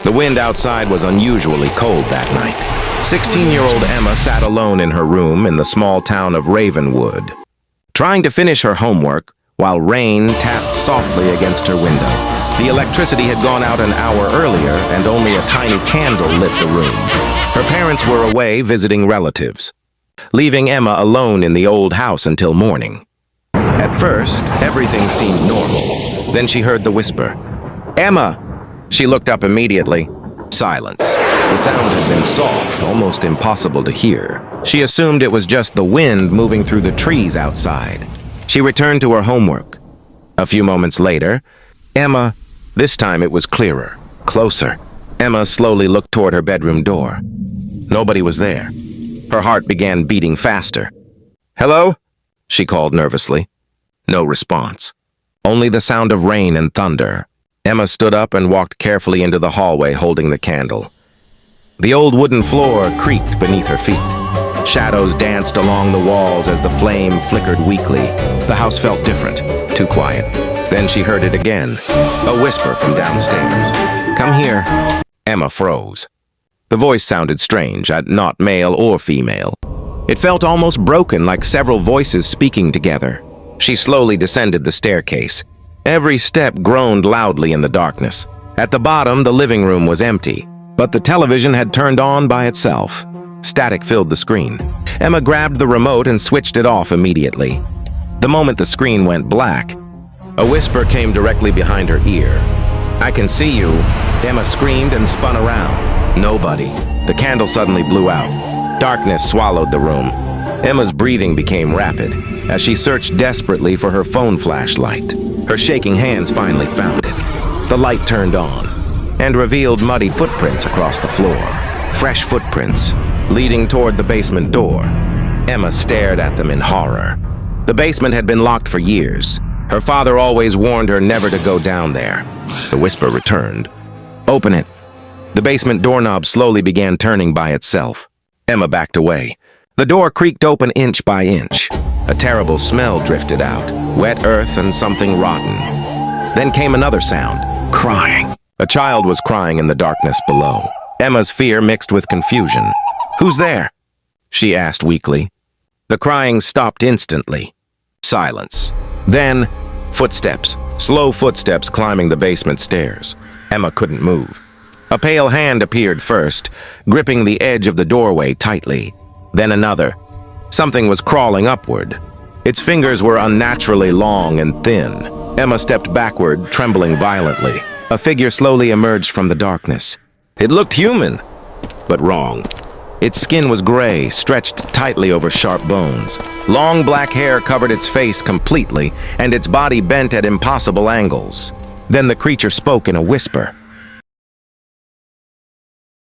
The wind outside was unusually cold that night. 16-year-old Emma sat alone in her room in the small town of Ravenwood, trying to finish her homework while rain tapped softly against her window. The electricity had gone out an hour earlier, and only a tiny candle lit the room. Her parents were away visiting relatives, leaving Emma alone in the old house until morning. At first, everything seemed normal. Then she heard the whisper, "Emma!" She looked up immediately. Silence. The sound had been soft, almost impossible to hear. She assumed it was just the wind moving through the trees outside. She returned to her homework. A few moments later, Emma, this time it was clearer, closer. Emma slowly looked toward her bedroom door. Nobody was there. Her heart began beating faster. "Hello?" she called nervously. No response. Only the sound of rain and thunder. Emma stood up and walked carefully into the hallway holding the candle. The old wooden floor creaked beneath her feet. Shadows danced along the walls as the flame flickered weakly. The house felt different, too quiet. Then she heard it again, a whisper from downstairs. "Come here." Emma froze. The voice sounded strange, not male or female. It felt almost broken, like several voices speaking together. She slowly descended the staircase. Every step groaned loudly in the darkness. At the bottom, the living room was empty, but the television had turned on by itself. Static filled the screen. Emma grabbed the remote and switched it off immediately. The moment the screen went black, a whisper came directly behind her ear. "I can see you." Emma screamed and spun around. Nobody. The candle suddenly blew out. Darkness swallowed the room. Emma's breathing became rapid as she searched desperately for her phone flashlight. Her shaking hands finally found it. The light turned on and revealed muddy footprints across the floor. Fresh footprints leading toward the basement door. Emma stared at them in horror. The basement had been locked for years. Her father always warned her never to go down there. The whisper returned. "Open it." The basement doorknob slowly began turning by itself. Emma backed away. The door creaked open inch by inch. A terrible smell drifted out, wet earth and something rotten. Then came another sound, crying. A child was crying in the darkness below. Emma's fear mixed with confusion. "Who's there?" she asked weakly. The crying stopped instantly. Silence. Then, footsteps, slow footsteps climbing the basement stairs. Emma couldn't move. A pale hand appeared first, gripping the edge of the doorway tightly. Then another. Something was crawling upward. Its fingers were unnaturally long and thin. Emma stepped backward, trembling violently. A figure slowly emerged from the darkness. It looked human, but wrong. Its skin was gray, stretched tightly over sharp bones. Long black hair covered its face completely, and its body bent at impossible angles. Then the creature spoke in a whisper.